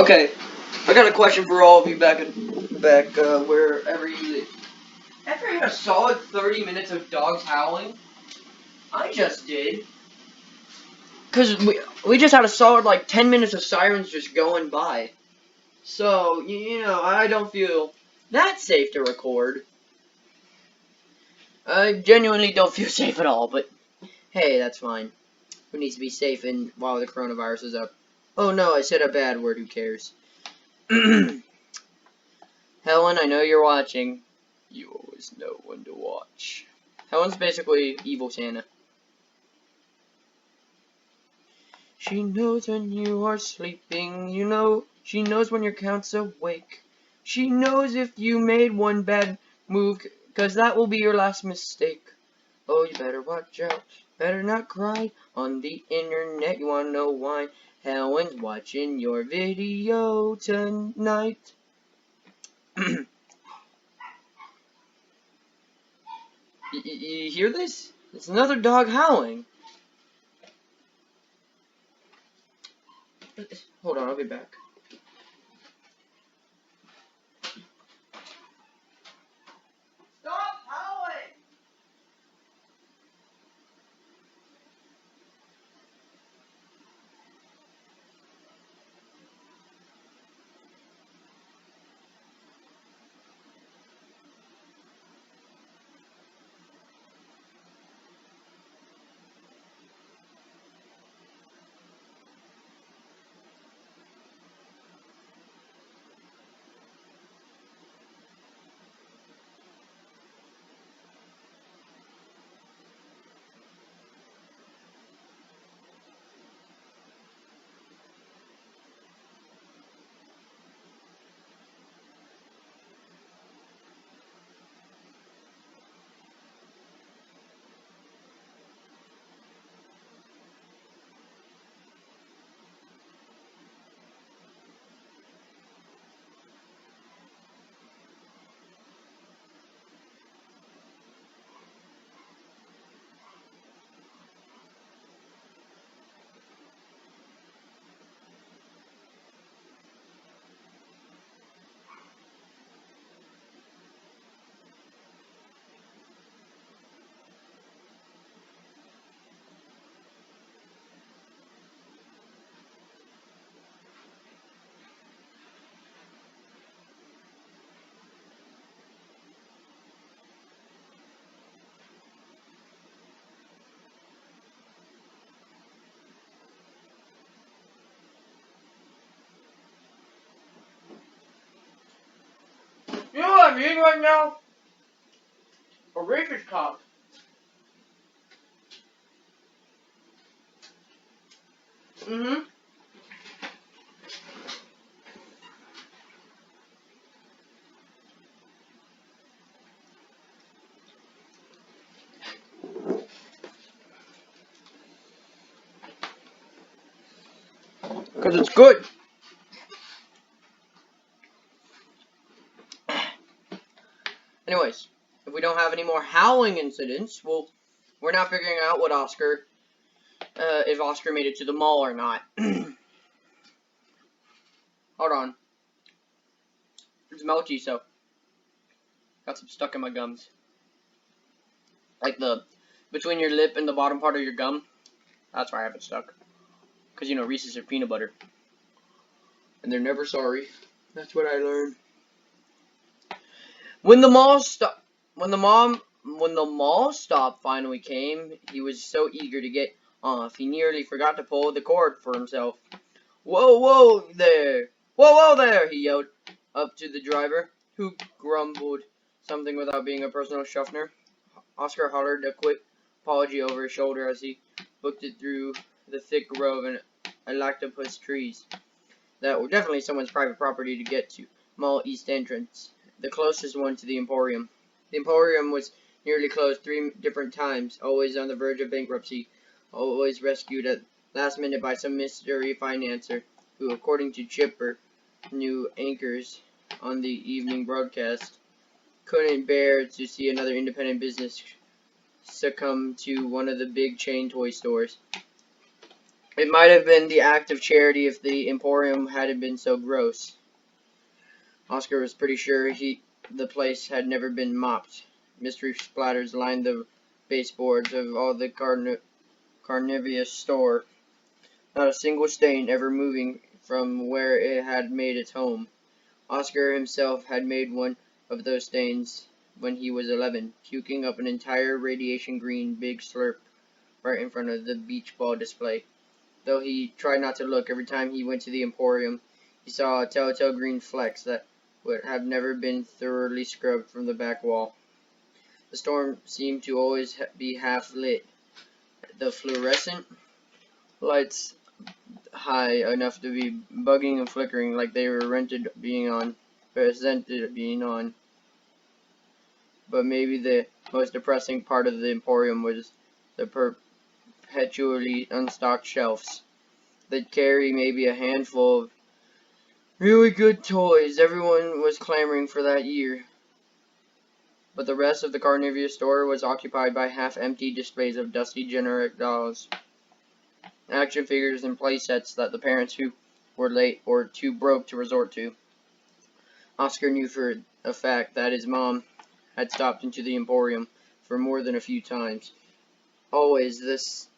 Okay, I got a question for all of you back wherever you live. After you had a solid 30 minutes of dogs howling, I just did. Because we just had a solid like 10 minutes of sirens just going by. So, you know, I don't feel that safe to record. I genuinely don't feel safe at all, but hey, that's fine. Who needs to be safe while the coronavirus is up? Oh no, I said a bad word, who cares? Helen, I know you're watching. You always know when to watch. Helen's basically evil Santa. She knows when you are sleeping, you know. She knows when your count's awake. She knows if you made one bad move, 'cause that will be your last mistake. Oh, you better watch out. Better not cry on the internet. You wanna know why? Helen's watching your video tonight. You hear this? It's another dog howling. Hold on, I'll be back. Stop howling! You know what I'm eating right now? A rapist cop. Mm-hmm. Because it's good. Anyways, if we don't have any more howling incidents, we're not figuring out what if Oscar made it to the mall or not. Hold on. It's melty, so got some stuck in my gums. Like between your lip and the bottom part of your gum. That's why I have it stuck. Because, you know, Reese's are peanut butter. And they're never sorry. That's what I learned. When the mall stop finally came, he was so eager to get off, he nearly forgot to pull the cord for himself. Whoa, whoa there! Whoa, whoa there! He yelled up to the driver, who grumbled something without being a personal shuffner. Oscar hollered a quick apology over his shoulder as he booked it through the thick row of lactopus trees that were definitely someone's private property to get to. Mall East entrance, the closest one to the Emporium. The Emporium was nearly closed 3 different times, always on the verge of bankruptcy, always rescued at last minute by some mystery financier who, according to Chipper, new anchors on the evening broadcast, couldn't bear to see another independent business succumb to one of the big chain toy stores. It might have been the act of charity if the Emporium hadn't been so gross. Oscar was pretty sure the place had never been mopped. Mystery splatters lined the baseboards of all the carnivorous store, not a single stain ever moving from where it had made its home. Oscar himself had made one of those stains when he was 11, puking up an entire radiation green big slurp right in front of the beach ball display. Though he tried not to look, every time he went to the Emporium, he saw telltale green flecks that would have never been thoroughly scrubbed from the back wall. The store seemed to always be half lit, the fluorescent lights high enough to be bugging and flickering like they were resented being on. But maybe the most depressing part of the Emporium was the perpetually unstocked shelves. They'd carry maybe a handful of really good toys everyone was clamoring for that year. But the rest of the carnivorous store was occupied by half-empty displays of dusty generic dolls, action figures, and play sets that the parents who were late or too broke to resort to. Oscar knew for a fact that his mom had stopped into the Emporium for more than a few times. Always this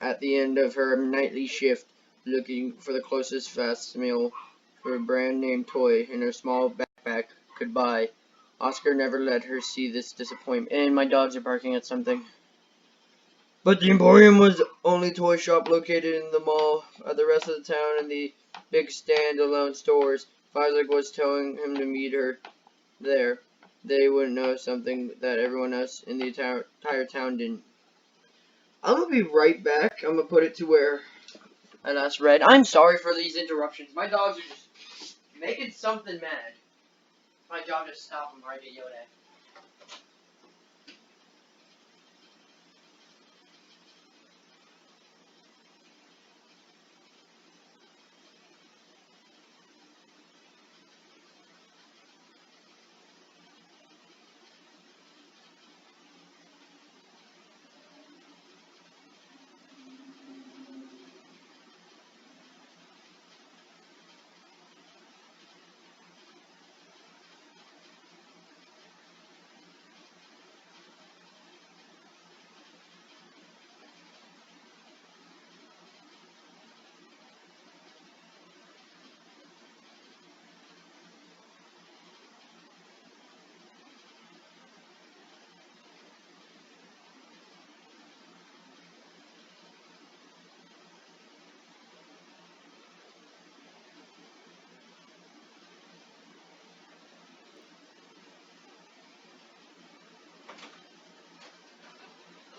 at the end of her nightly shift, looking for the closest fast meal for a brand-name toy in her small backpack could buy. Oscar never let her see this disappointment. And my dogs are barking at something. But the Emporium was the only toy shop located in the mall. The rest of the town and the big stand-alone stores, Isaac was telling him to meet her there. They wouldn't know something that everyone else in the entire town didn't. I'm gonna be right back. I'm gonna put it to where I last read. I'm sorry for these interruptions. My dogs are just making something mad. My job is to stop them or I get yelled at.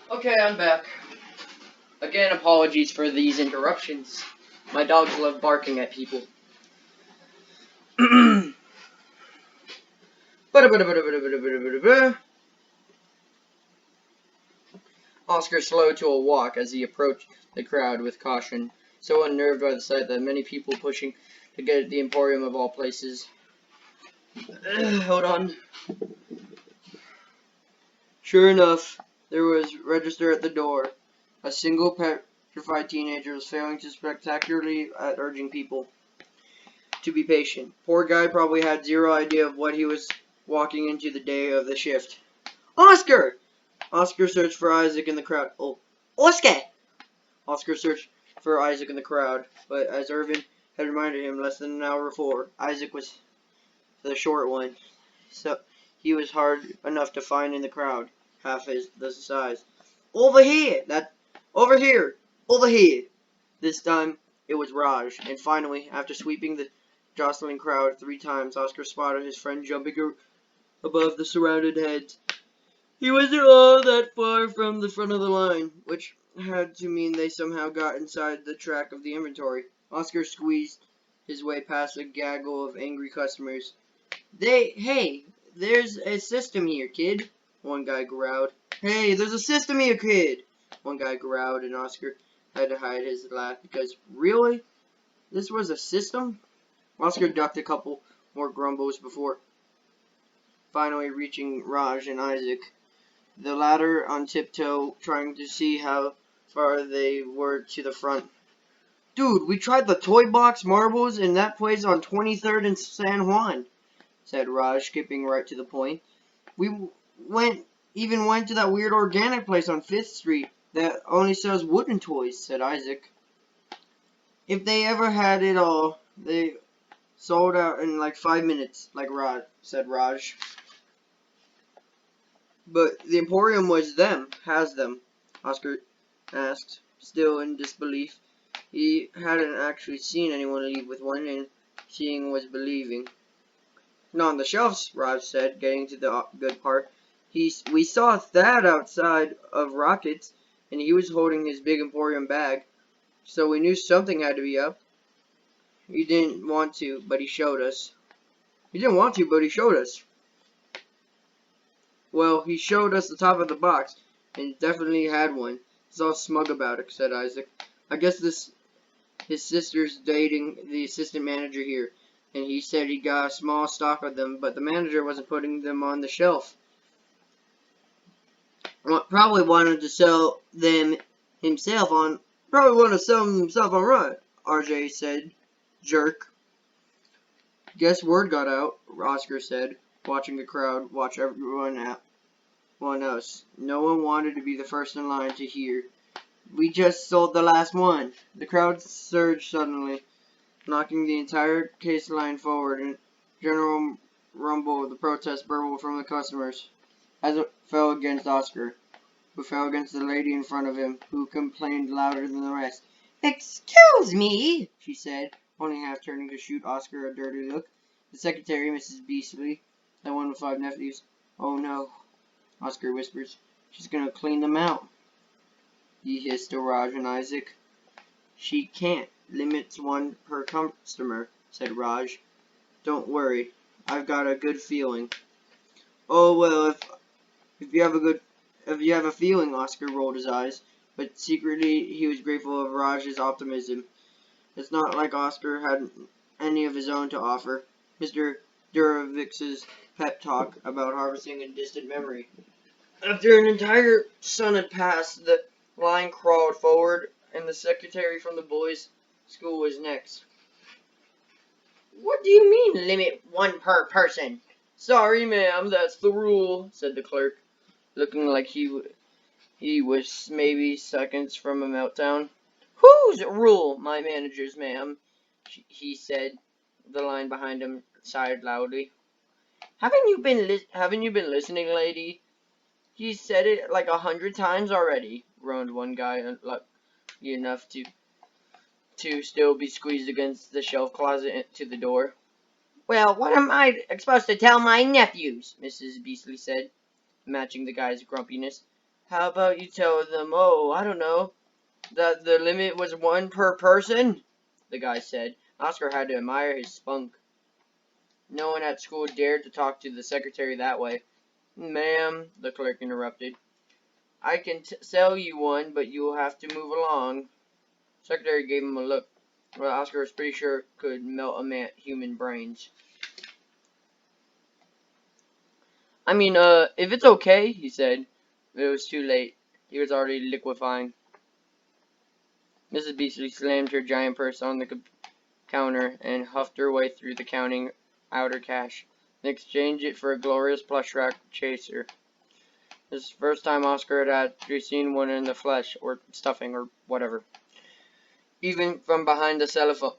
Okay, I'm back. Again, apologies for these interruptions. My dogs love barking at people. Oscar slowed to a walk as he approached the crowd with caution, so unnerved by the sight that many people pushing to get at the Emporium of all places. Hold on. Sure enough, there was register at the door. A single petrified teenager was failing to spectacularly at urging people to be patient. Poor guy probably had zero idea of what he was walking into the day of the shift. Oscar! Oscar searched for Isaac in the crowd. Oh, Oscar! Oscar searched for Isaac in the crowd, but as Irvin had reminded him less than an hour before, Isaac was the short one, so he was hard enough to find in the crowd, half the size. Over here! Over here! Over here! This time it was Raj, and finally, after sweeping the jostling crowd 3 times, Oscar spotted his friend jumping above the surrounded heads. He wasn't all that far from the front of the line, which had to mean they somehow got inside the track of the inventory. Oscar squeezed his way past a gaggle of angry customers. Hey, there's a system here, kid, one guy growled. Hey, there's a system here, kid, one guy growled, and Oscar had to hide his laugh because, really? This was a system? Oscar ducked a couple more grumbles before finally reaching Raj and Isaac, the latter on tiptoe, trying to see how far they were to the front. Dude, we tried the Toy Box Marbles in that place on 23rd and San Juan, said Raj, skipping right to the point. We even went to that weird organic place on 5th Street that only sells wooden toys, said Isaac. If they ever had it all, they sold out in like 5 minutes, said Raj. But the Emporium has them, Oscar asked, still in disbelief. He hadn't actually seen anyone leave with one, and seeing was believing. Not on the shelves, Raj said, getting to the good part. We saw Thad outside of Rockets, and he was holding his big Emporium bag, so we knew something had to be up. He didn't want to, but he showed us. He didn't want to, but he showed us. Well, he showed us the top of the box, and definitely had one. He's all smug about it, said Isaac. I guess his sister's dating the assistant manager here, and he said he got a small stock of them, but the manager wasn't putting them on the shelf. Probably wanted to sell them himself on Right, RJ said. Jerk. Guess word got out, Oscar said, watching the crowd watch everyone else. No one wanted to be the first in line to hear. We just sold the last one. The crowd surged suddenly, knocking the entire case line forward in general rumble of the protest burbled from the customers, as it fell against Oscar, who fell against the lady in front of him, who complained louder than the rest. Excuse me, she said, only half turning to shoot Oscar a dirty look. The secretary, Mrs. Beasley, the one with 5 nephews. Oh no, Oscar whispers. She's gonna clean them out. He hissed to Raj and Isaac. She can't. Limits one per customer, said Raj. Don't worry. I've got a good feeling. Oh well, if you have a feeling, Oscar rolled his eyes, but secretly he was grateful of Raj's optimism. It's not like Oscar had any of his own to offer. Mr. Durovix's pep talk about harvesting a distant memory. After an entire sun had passed, the line crawled forward, and the secretary from the boys' school was next. What do you mean, limit one per person? Sorry, ma'am, that's the rule, said the clerk, looking like he was maybe seconds from a meltdown. Whose rule? My manager's, ma'am, he said. The line behind him sighed loudly. Haven't you been listening, lady? He said it like 100 times already, groaned one guy, unlucky enough to still be squeezed against the shelf closet to the door. Well, what am I supposed to tell my nephews? Mrs. Beasley said, matching the guy's grumpiness. How about you tell them, I don't know, that the limit was 1 per person? The guy said. Oscar had to admire his spunk. No one at school dared to talk to the secretary that way. Ma'am, the clerk interrupted. I can sell you one, but you'll have to move along. Secretary gave him a look. Well, Oscar was pretty sure it could melt human brains. I mean, if it's okay, he said. But it was too late. He was already liquefying. Mrs. Beasley slammed her giant purse on the counter and huffed her way through the counting outer cash, and exchanged it for a glorious plush rack chaser. This is the first time Oscar had actually seen one in the flesh, or stuffing, or whatever. Even from behind the cellophane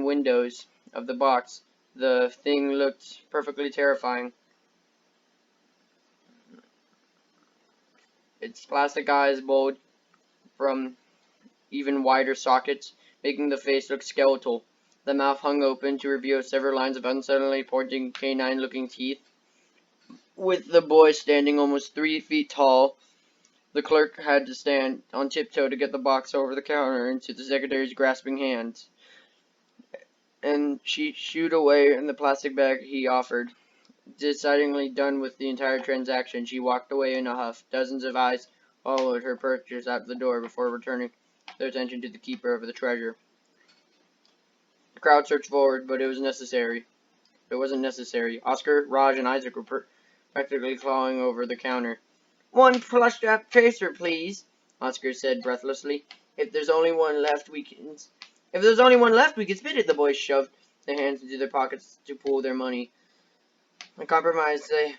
windows of the box, the thing looked perfectly terrifying. Its plastic eyes bulged from even wider sockets, making the face look skeletal. The mouth hung open to reveal several lines of uncertainly pointing canine-looking teeth. With the boy standing almost 3 feet tall, the clerk had to stand on tiptoe to get the box over the counter into the secretary's grasping hands, and she shooed away in the plastic bag he offered. Decidedly done with the entire transaction, she walked away in a huff. Dozens of eyes followed her purchase out the door before returning their attention to the keeper of the treasure. The crowd surged forward, but it wasn't necessary. Oscar, Raj, and Isaac were practically clawing over the counter. 1 plush strap chaser, please. Oscar said breathlessly. If there's only one left, we can spit it. The boys shoved their hands into their pockets to pull their money. A compromise they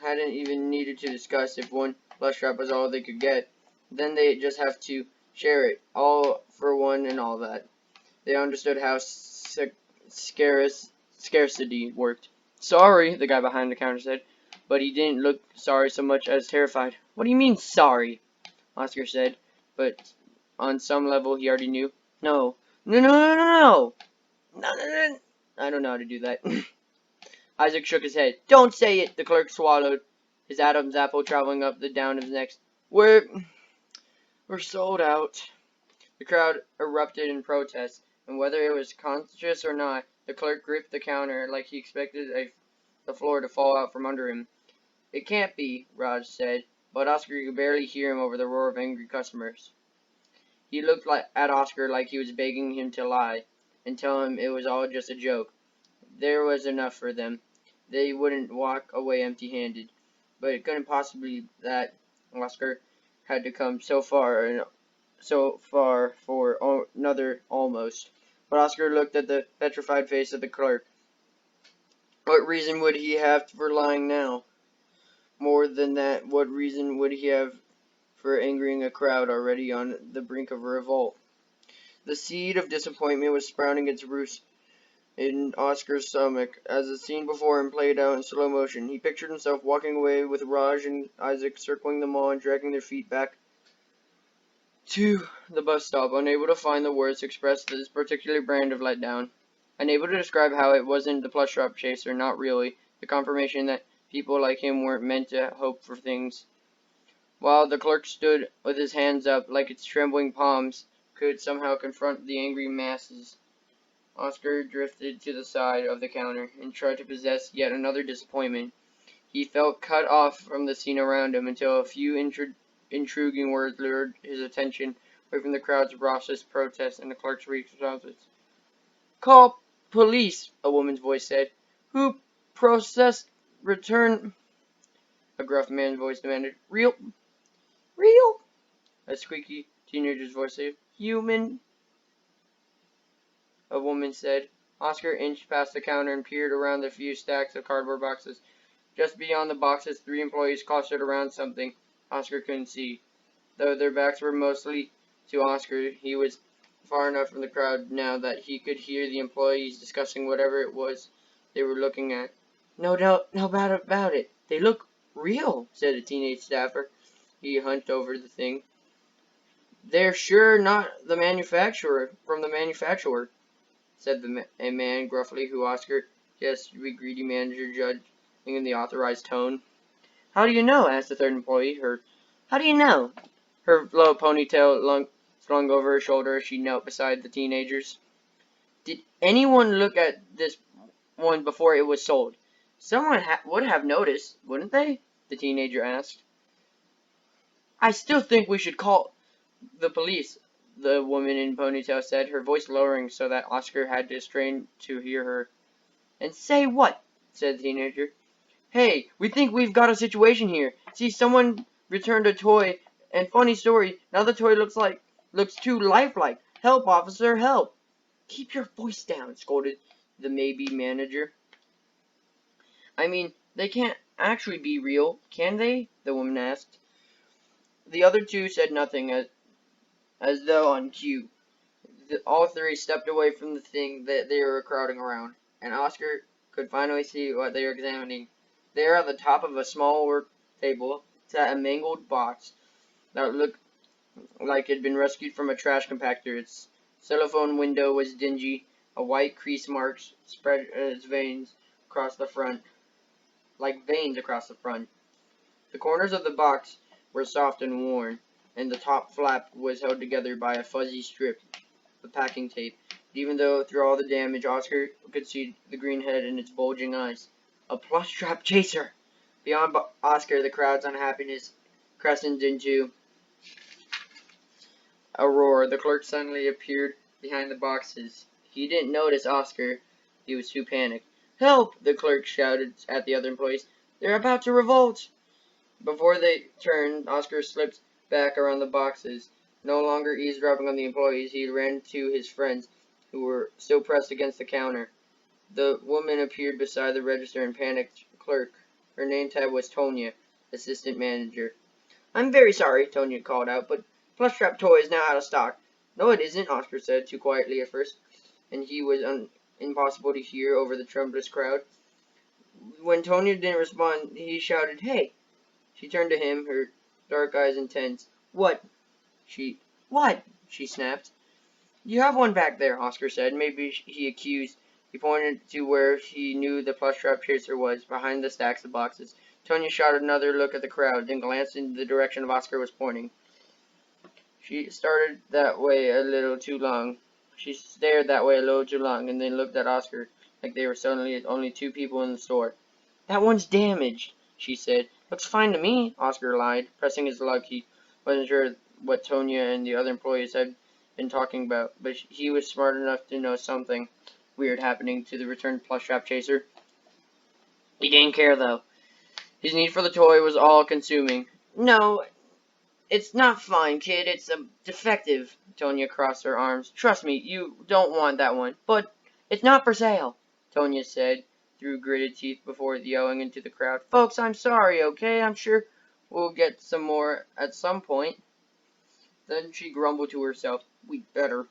hadn't even needed to discuss. If one plush trap was all they could get, then they just have to share it, all for one and all that. They understood how scarcity worked. Sorry, the guy behind the counter said, but he didn't look sorry so much as terrified. What do you mean, sorry? Oscar said, but on some level he already knew. No. No, no, no, no, no. No, no, no. I don't know how to do that. Isaac shook his head. Don't say it, the clerk swallowed, his Adam's apple traveling up the down of his neck. We're sold out. The crowd erupted in protest, and whether it was conscious or not, the clerk gripped the counter like he expected the floor to fall out from under him. It can't be, Raj said, but Oscar could barely hear him over the roar of angry customers. He looked at Oscar like he was begging him to lie and tell him it was all just a joke. There was enough for them. They wouldn't walk away empty-handed. But it couldn't possibly be that Oscar had to come so far for another almost. But Oscar looked at the petrified face of the clerk. What reason would he have for lying now? More than that, what reason would he have for angering a crowd already on the brink of a revolt? The seed of disappointment was sprouting its roots in Oscar's stomach as the scene before him played out in slow motion. He pictured himself walking away with Raj and Isaac circling the mall and dragging their feet back to the bus stop, unable to find the words to express this particular brand of letdown. Unable to describe how it wasn't the plush drop chaser, not really. The confirmation that people like him weren't meant to hope for things. While the clerk stood with his hands up like its trembling palms could somehow confront the angry masses, Oscar drifted to the side of the counter and tried to possess yet another disappointment. He felt cut off from the scene around him until a few intriguing words lured his attention away from the crowd's raucous protest and the clerk's responses. Call police, a woman's voice said. Who processed return? A gruff man's voice demanded. Real? A squeaky teenager's voice said. Human? A woman said. Oscar inched past the counter and peered around the few stacks of cardboard boxes. Just beyond the boxes, 3 employees clustered around something Oscar couldn't see. Though their backs were mostly to Oscar, he was far enough from the crowd now that he could hear the employees discussing whatever it was they were looking at. No doubt about it. They look real, said a teenage staffer. He hunched over the thing. They're sure not from the manufacturer, said a man gruffly, who Oscar guessed to be greedy manager judging in the authorized tone. How do you know? Asked the third employee. How do you know? Her low ponytail flung over her shoulder as she knelt beside the teenagers. Did anyone look at this one before it was sold? Someone would have noticed, wouldn't they? The teenager asked. I still think we should call the police, the woman in ponytail said, her voice lowering so that Oscar had to strain to hear her. And say what? Said the teenager. Hey, we think we've got a situation here. See, someone returned a toy, and funny story, now the toy looks too lifelike. Help, officer, help. Keep your voice down, scolded the maybe manager. I mean, they can't actually be real, can they? The woman asked. The other two said nothing, as though on cue. All 3 stepped away from the thing that they were crowding around, and Oscar could finally see what they were examining. There at the top of a small work table sat a mangled box that looked like it had been rescued from a trash compactor. Its cellophane window was dingy. A white crease marks spread its veins across the front, like veins across the front. The corners of the box were soft and worn, and the top flap was held together by a fuzzy strip of packing tape. Even though through all the damage, Oscar could see the green head and its bulging eyes. A plush trap chaser! Beyond Oscar, the crowd's unhappiness crescented into a roar. The clerk suddenly appeared behind the boxes. He didn't notice Oscar. He was too panicked. Help! The clerk shouted at the other employees. They're about to revolt! Before they turned, Oscar slipped back around the boxes. No longer eavesdropping on the employees, he ran to his friends, who were still pressed against the counter. The woman appeared beside the register and panicked clerk. Her name tag was Tonya, assistant manager. "I'm very sorry," Tonya called out, "but Plushtrap toy is now out of stock." "No, it isn't," Oscar said, too quietly at first, and he was impossible to hear over the tremulous crowd. When Tonya didn't respond, he shouted, "Hey!" She turned to him, her dark eyes intense. "What?" What?" she snapped. "You have one back there," Oscar said. Maybe he accused. He pointed to where he knew the Plushtrap chaser was, behind the stacks of boxes. Tonya shot another look at the crowd, then glanced in the direction Oscar was pointing. She started that way a little too long. She stared that way a little too long, and then looked at Oscar like they were suddenly only two people in the store. "That one's damaged," she said. "Looks fine to me," Oscar lied, pressing his luck. He wasn't sure what Tonya and the other employees had been talking about, but he was smart enough to know something weird happening to the returned Plushtrap chaser. He didn't care, though. His need for the toy was all-consuming. "No, it's not fine, kid. It's defective." Tonya crossed her arms. "Trust me, you don't want that one. But it's not for sale," Tonya said through gritted teeth before yelling into the crowd. "Folks, I'm sorry, okay? I'm sure we'll get some more at some point." Then she grumbled to herself. "We'd better."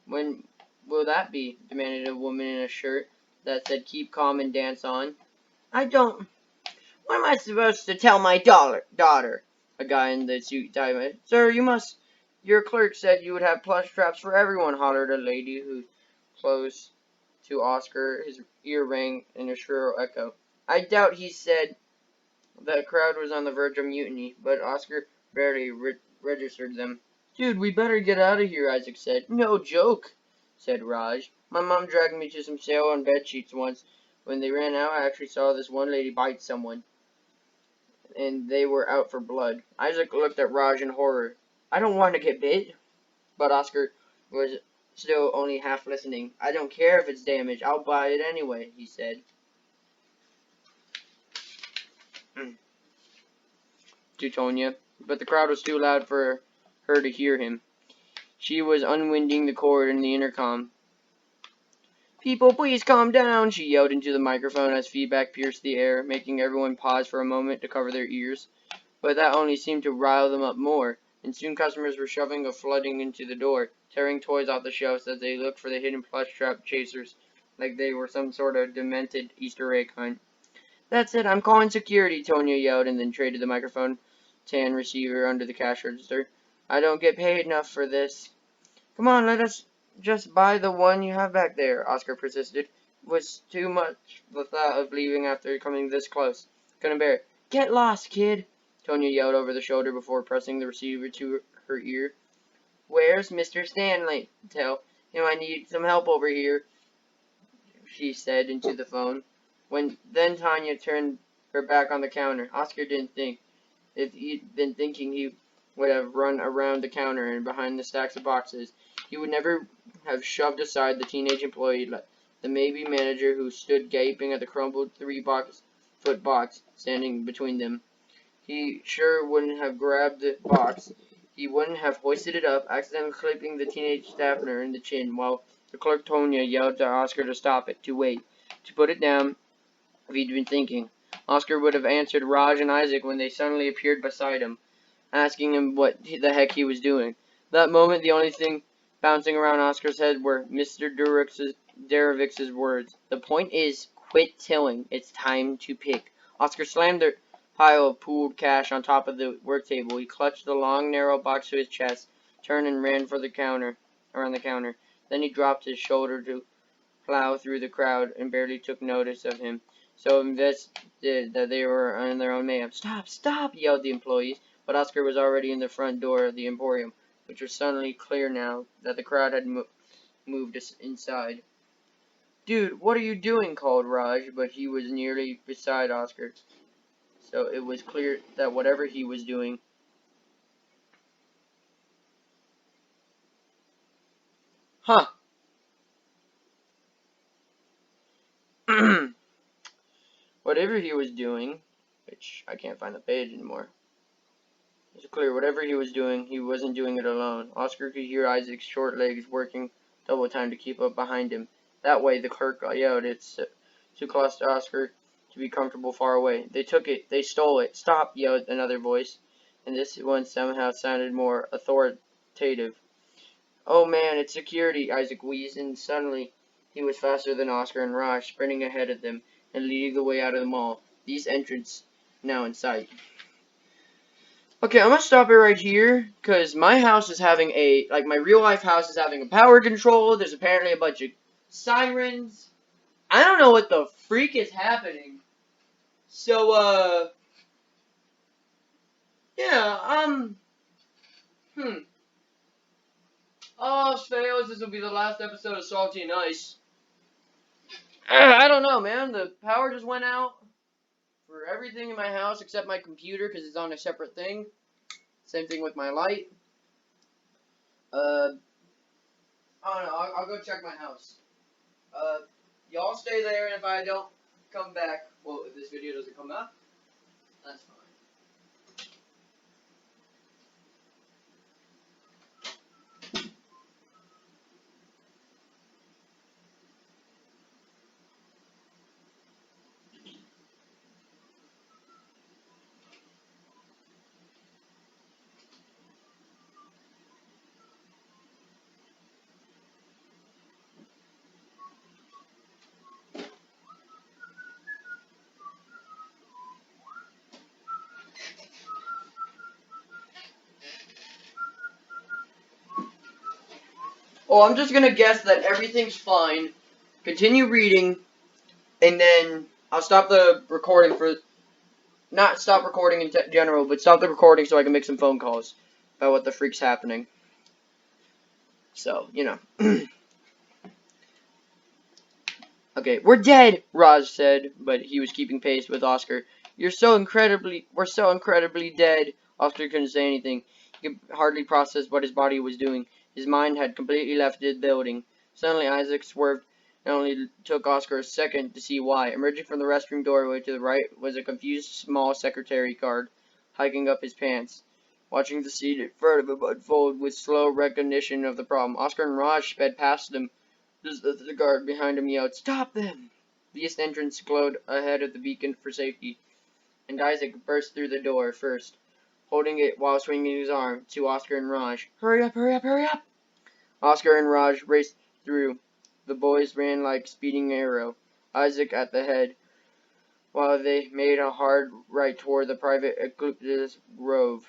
"When will that be?" demanded a woman in a shirt that said "Keep calm and dance on." "I don't... What am I supposed to tell my daughter?" A guy in the suit tied. "Sir, you must... Your clerk said you would have plush traps for everyone," hollered a lady who close to Oscar. His ear rang in a shrill echo. I doubt he said. The crowd was on the verge of mutiny, but Oscar barely registered them. "Dude, we better get out of here," Isaac said. "No joke," said Raj. "My mom dragged me to some sale on bed sheets once. When they ran out, I actually saw this one lady bite someone, and they were out for blood." Isaac looked at Raj in horror. "I don't want to get bit." But Oscar was still only half listening. "I don't care if it's damaged. I'll buy it anyway," he said. To Tonya, but the crowd was too loud for her to hear him. She was unwinding the cord in the intercom. "People, please calm down," she yelled into the microphone as feedback pierced the air, making everyone pause for a moment to cover their ears. But that only seemed to rile them up more, and soon customers were shoving or flooding into the door, tearing toys off the shelves as they looked for the hidden plush trap chasers, like they were some sort of demented Easter egg hunt. "That's it, I'm calling security," Tonya yelled, and then traded the microphone tan receiver under the cash register. "I don't get paid enough for this." "Come on, let us just buy the one you have back there," Oscar persisted. It was too much the thought of leaving after coming this close. Couldn't bear it. "Get lost, kid," Tonya yelled over the shoulder before pressing the receiver to her ear. "Where's Mr. Stanley? Tell him I need some help over here," she said into the phone. Then Tanya turned her back on the counter. Oscar didn't think. If he'd been thinking, he would have run around the counter and behind the stacks of boxes. He would never have shoved aside the teenage employee, the maybe manager who stood gaping at the crumpled 3-foot box standing between them. He sure wouldn't have grabbed the box. He wouldn't have hoisted it up, accidentally clipping the teenage staffner in the chin, while the clerk Tonya yelled to Oscar to stop it, to wait, to put it down if he'd been thinking. Oscar would have answered Raj and Isaac when they suddenly appeared beside him, asking him what the heck he was doing. That moment, the only thing bouncing around Oscar's head were Mr. Derevich's words. "The point is, quit tilling. It's time to pick." Oscar slammed the pile of pooled cash on top of the work table. He clutched the long, narrow box to his chest, turned and ran for the counter, around the counter. Then he dropped his shoulder to plow through the crowd and barely took notice of him, so invested that they were on their own mayhem. "Stop! Stop!" yelled the employees, but Oscar was already in the front door of the Emporium, which was suddenly clear now that the crowd had moved inside. "Dude, what are you doing?" called Raj, but he was nearly beside Oscar, so it was clear that whatever he was doing... Huh! Whatever he was doing, which I can't find the page anymore. It's clear whatever he was doing, he wasn't doing it alone. Oscar could hear Isaac's short legs working double time to keep up behind him. That way, the clerk yelled. It's too close to Oscar to be comfortable far away. They took it. They stole it. Stop, yelled another voice, and this one somehow sounded more authoritative. Oh man, it's security, Isaac wheezed, and suddenly he was faster than Oscar and Raj, sprinting ahead of them and leading the way out of the mall. These entrance now in sight. Okay, I'm gonna stop it right here, because my house is having my real life house is having a power control. There's apparently a bunch of sirens. I don't know what the freak is happening. So, yeah, Oh, fails, this will be the last episode of Salty and Ice. I don't know, man. The power just went out for everything in my house except my computer, because it's on a separate thing. Same thing with my light. I don't know. I'll go check my house. Y'all stay there, and if I don't come back, well, if this video doesn't come out, that's fine. Oh, I'm just gonna guess that everything's fine. Continue reading, and then I'll stop the recording for... Not stop recording in general, but stop the recording so I can make some phone calls about what the freak's happening. So, you know. Okay, we're dead, Raj said, but he was keeping pace with Oscar. We're so incredibly dead. Oscar couldn't say anything. He could hardly process what his body was doing. His mind had completely left the building. Suddenly, Isaac swerved. It only took Oscar a second to see why. Emerging from the restroom doorway to the right was a confused small secretary guard, hiking up his pants. Watching the scene in front of him unfold with slow recognition of the problem, Oscar and Raj sped past him. Just as the guard behind him yelled, "Stop them!" The east entrance glowed ahead of the beacon for safety, and Isaac burst through the door first, holding it while swinging his arm to Oscar and Raj. "Hurry up, hurry up, hurry up!" Oscar and Raj raced through. The boys ran like speeding arrow, Isaac at the head, while they made a hard right toward the private eucalyptus grove.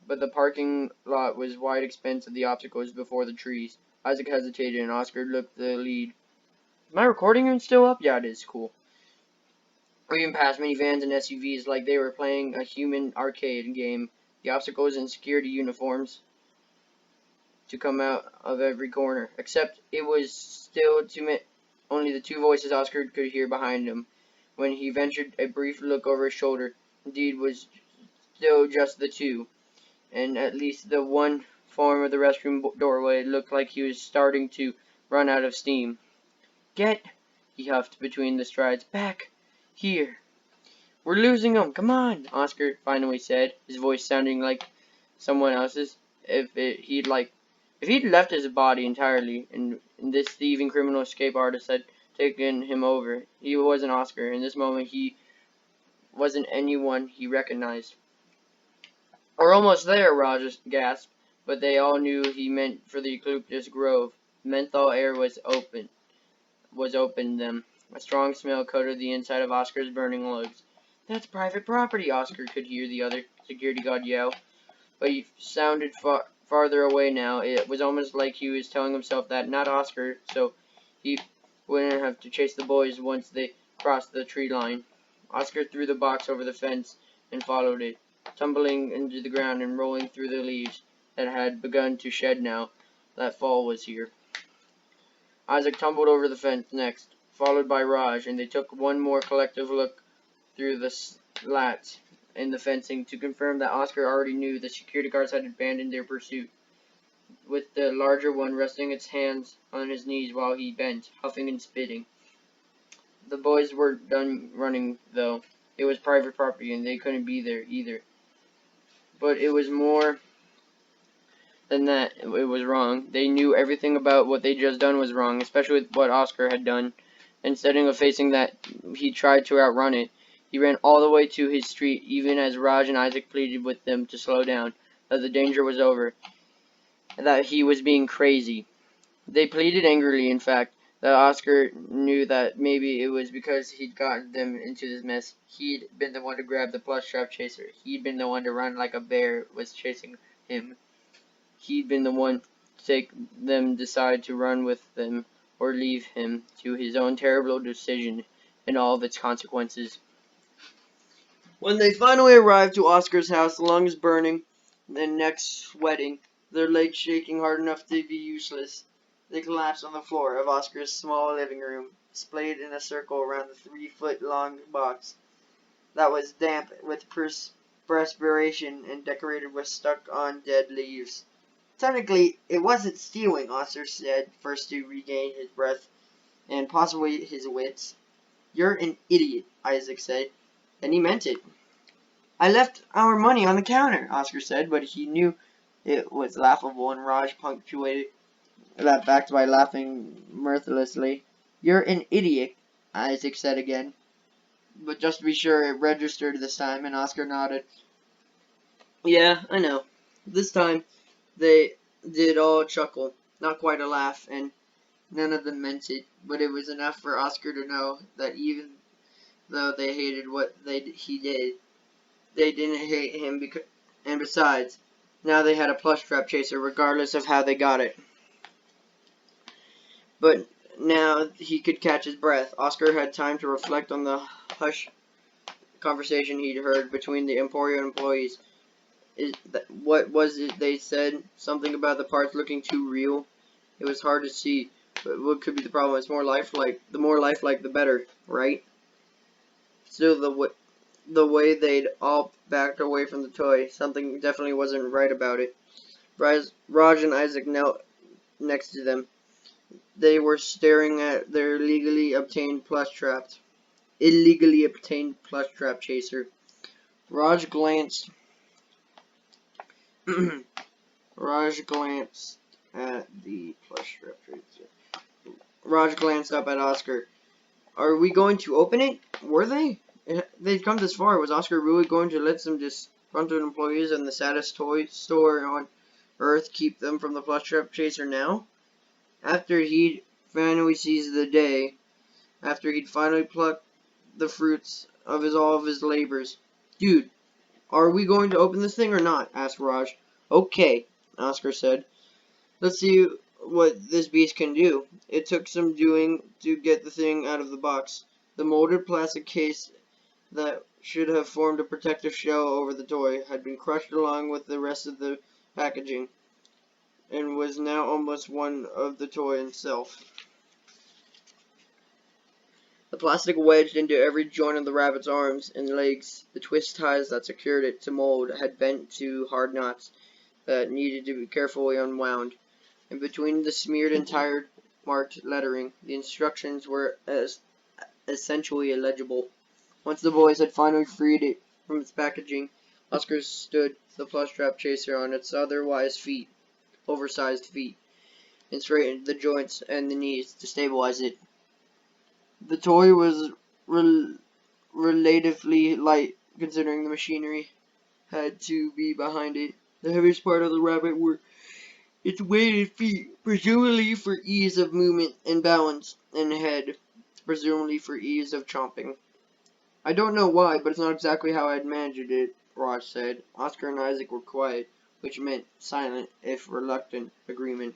But the parking lot was wide expanse of the obstacles before the trees. Isaac hesitated, and Oscar looked the lead. Is my recording room still up? Yeah, it is. Cool. We even passed minivans and SUVs like they were playing a human arcade game. The obstacles and security uniforms to come out of every corner. Except it was still only the two voices Oscar could hear behind him. When he ventured a brief look over his shoulder, indeed was still just the two. And at least the one form of the restroom doorway looked like he was starting to run out of steam. "Get," he huffed between the strides, "back here. We're losing 'em. Come on," Oscar finally said, his voice sounding like someone else's. If he'd left his body entirely, and this thieving criminal escape artist had taken him over, he wasn't Oscar. In this moment, he wasn't anyone he recognized. "We're almost there," Rogers gasped, but they all knew he meant for the eucalyptus grove. Menthol air was open them. A strong smell coated the inside of Oscar's burning lungs. "That's private property," Oscar could hear the other security guard yell. But he sounded farther away now. It was almost like he was telling himself that, not Oscar, so he wouldn't have to chase the boys once they crossed the tree line. Oscar threw the box over the fence and followed it, tumbling into the ground and rolling through the leaves that had begun to shed now that fall was here. Isaac tumbled over the fence next, followed by Raj, and they took one more collective look through the slats in the fencing to confirm that Oscar already knew the security guards had abandoned their pursuit, with the larger one resting its hands on his knees while he bent, huffing and spitting. The boys were done running, though. It was private property, and they couldn't be there either. but it was more than that. It was wrong. They knew everything about what they just done was wrong, especially with what Oscar had done. Instead of facing that, he tried to outrun it. He ran all the way to his street, even as Raj and Isaac pleaded with them to slow down, that the danger was over, that he was being crazy. They pleaded angrily, in fact, that Oscar knew that maybe it was because he'd gotten them into this mess. He'd been the one to grab the plush trap chaser. He'd been the one to run like a bear was chasing him. He'd been the one to take them decide to run with them or leave him to his own terrible decision and all of its consequences. When they finally arrived to Oscar's house, lungs burning and necks sweating, their legs shaking hard enough to be useless, they collapsed on the floor of Oscar's small living room, splayed in a circle around the 3-foot-long box that was damp with perspiration and decorated with stuck-on dead leaves. Technically, it wasn't stealing, Oscar said, first to regain his breath and possibly his wits. You're an idiot, Isaac said, and he meant it. I left our money on the counter, Oscar said, but he knew it was laughable, and Raj punctuated that fact by laughing mirthlessly. You're an idiot, Isaac said again. But just to be sure, it registered this time, and Oscar nodded. Yeah, I know. This time, they did all chuckle. Not quite a laugh, and none of them meant it, but it was enough for Oscar to know that even though they hated what he did, they didn't hate him and besides, now they had a plush trap chaser regardless of how they got it. But now he could catch his breath. Oscar had time to reflect on the hush conversation he'd heard between the Emporio employees. What was it they said? Something about the parts looking too real? It was hard to see, but what could be the problem? It's more lifelike. The more lifelike, the better, right? Still, the way they'd all backed away from the toy, something definitely wasn't right about it. Raj and Isaac knelt next to them. They were staring at their illegally obtained plush trap chaser. Raj glanced Raj glanced at the plush trap chaser. Raj glanced up at Oscar. Are we going to open it? Were they? They'd come this far. Was Oscar really going to let some disgruntled employees in the saddest toy store on Earth keep them from the plush trap chaser now? After he'd finally seized the day, after he'd finally plucked the fruits of all of his labors. Dude, are we going to open this thing or not? Asked Raj. Okay, Oscar said. Let's see what this beast can do. It took some doing to get the thing out of the box. The molded plastic case that should have formed a protective shell over the toy had been crushed along with the rest of the packaging, and was now almost one of the toy itself. The plastic wedged into every joint of the rabbit's arms and legs. The twist ties that secured it to mold had bent to hard knots that needed to be carefully unwound. And between the smeared and tired marked lettering, the instructions were essentially illegible. Once the boys had finally freed it from its packaging, Oscar stood the plush trap chaser on its oversized feet, and straightened the joints and the knees to stabilize it. The toy was relatively light, considering the machinery had to be behind it. The heaviest part of the rabbit were its weighted feet, presumably for ease of movement and balance, and head, presumably for ease of chomping. I don't know why, but it's not exactly how I'd imagined it, Raj said. Oscar and Isaac were quiet, which meant silent, if reluctant, agreement.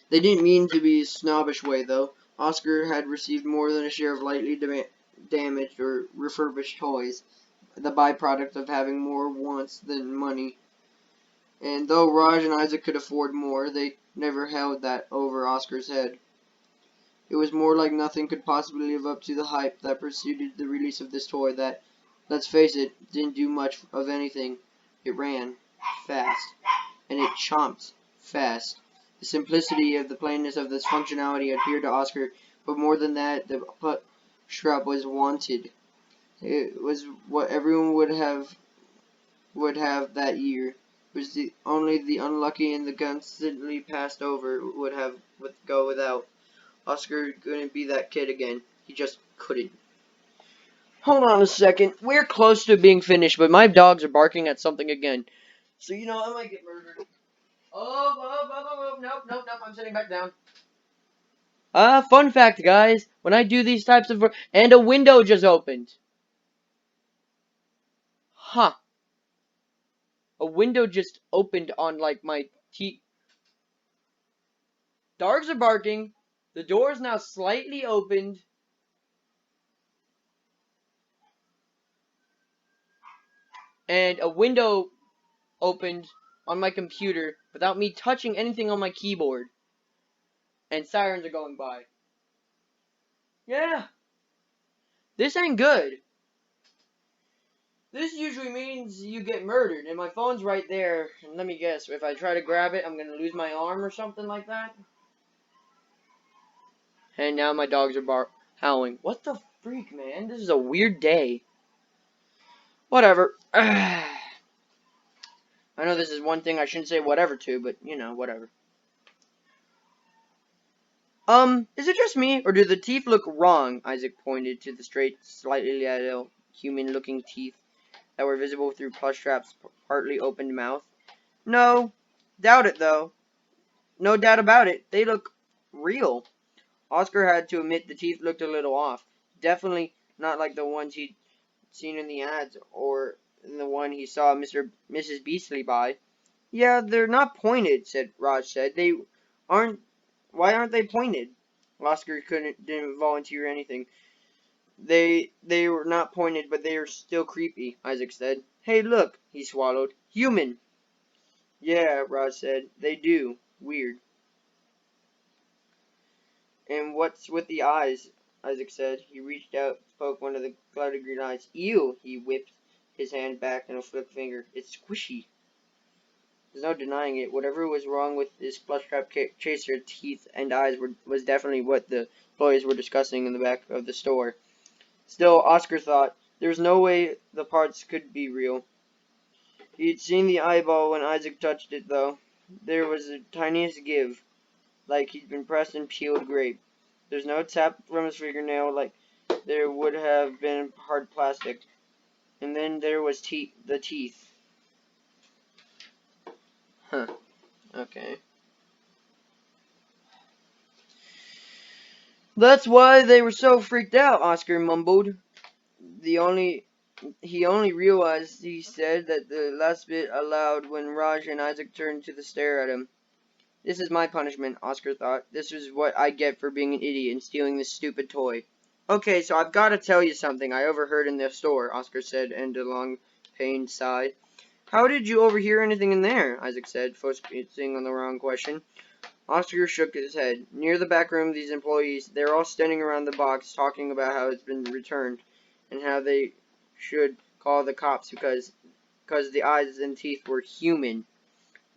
They didn't mean to be a snobbish way, though. Oscar had received more than a share of lightly damaged or refurbished toys, the byproduct of having more wants than money. And though Raj and Isaac could afford more, they never held that over Oscar's head. It was more like nothing could possibly live up to the hype that preceded the release of this toy that, let's face it, didn't do much of anything. It ran fast, and it chomped fast. The simplicity of the plainness of this functionality appeared to Oscar, but more than that, the shrub was wanted. It was what everyone would have would have that year. It was only the unlucky and the constantly passed over would go without. Oscar couldn't be that kid again. He just couldn't. Hold on a second. We're close to being finished, but my dogs are barking at something again. So, I might get murdered. Oh, nope, I'm sitting back down. Fun fact, guys. When I do these types of... And a window just opened. Huh. A window just opened on, like, my teeth. Dogs are barking. The door is now slightly opened. And a window opened on my computer without me touching anything on my keyboard. And sirens are going by. Yeah. This ain't good. This usually means you get murdered, and my phone's right there. And let me guess, if I try to grab it, I'm gonna lose my arm or something like that. And now my dogs are howling. What the freak, man? This is a weird day. Whatever. I know this is one thing I shouldn't say whatever to, but, whatever. Is it just me, or do the teeth look wrong? Isaac pointed to the straight, slightly little, human-looking teeth that were visible through Plushtrap's partly opened mouth. No. Doubt it, though. No doubt about it. They look real. Oscar had to admit the teeth looked a little off. Definitely not like the ones he'd seen in the ads, or in the one he saw Mrs. Beastly buy. Yeah, they're not pointed, Raj said. Why aren't they pointed? Oscar didn't volunteer anything. They were not pointed, but they are still creepy, Isaac said. Hey, look, he swallowed. Human. Yeah, Raj said. They do. Weird. And what's with the eyes? Isaac said. He reached out, poked one of the cloudy green eyes. Ew! He whipped his hand back and a flick finger. It's squishy. There's no denying it. Whatever was wrong with his Plushtrap chaser teeth and eyes was definitely what the employees were discussing in the back of the store. Still, Oscar thought, there's no way the parts could be real. He'd seen the eyeball when Isaac touched it, though. There was the tiniest give, like he'd been pressed and peeled grape. There's no tap from his fingernail like there would have been hard plastic. And then there was the teeth. Huh. Okay. That's why they were so freaked out, Oscar mumbled. He only realized, he said, that the last bit aloud when Raj and Isaac turned to stare at him. This is my punishment, Oscar thought. This is what I get for being an idiot and stealing this stupid toy. Okay, so I've got to tell you something I overheard in the store, Oscar said, and a long, pained sigh. How did you overhear anything in there? Isaac said, focusing on the wrong question. Oscar shook his head. Near the back room, these employees, they're all standing around the box talking about how it's been returned and how they should call the cops because the eyes and teeth were human,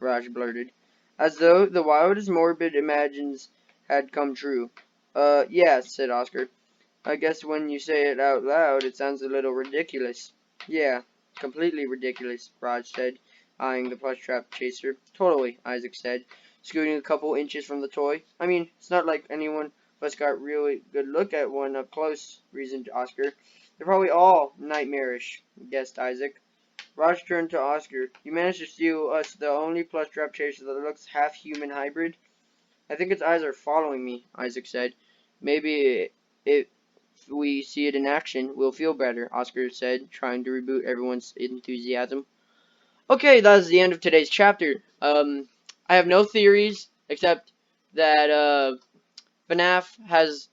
Raj blurted. As though the wildest morbid imagines had come true. Yeah, said Oscar. I guess when you say it out loud, it sounds a little ridiculous. Yeah, completely ridiculous, Raj said, eyeing the Plushtrap chaser. Totally, Isaac said, scooting a couple inches from the toy. I mean, it's not like anyone of us got really good look at one up close, reasoned Oscar. They're probably all nightmarish, guessed Isaac. Raj turned to Oscar. You managed to steal us the only Plushtrap chaser that looks half-human hybrid? I think its eyes are following me, Isaac said. Maybe if we see it in action, we'll feel better, Oscar said, trying to reboot everyone's enthusiasm. Okay, that is the end of today's chapter. I have no theories, except that, FNAF has,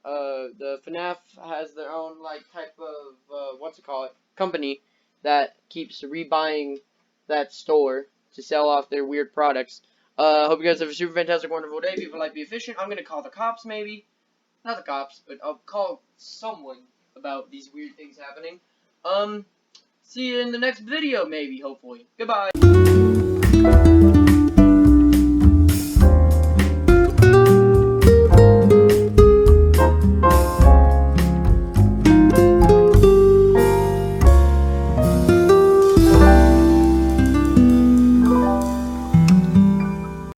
the FNAF has their own, like, type of, company that keeps rebuying that store to sell off their weird products. Hope you guys have a super fantastic, wonderful day. People like be efficient. I'm gonna call the cops, maybe. Not the cops, but I'll call someone about these weird things happening. See you in the next video, maybe, hopefully. Goodbye.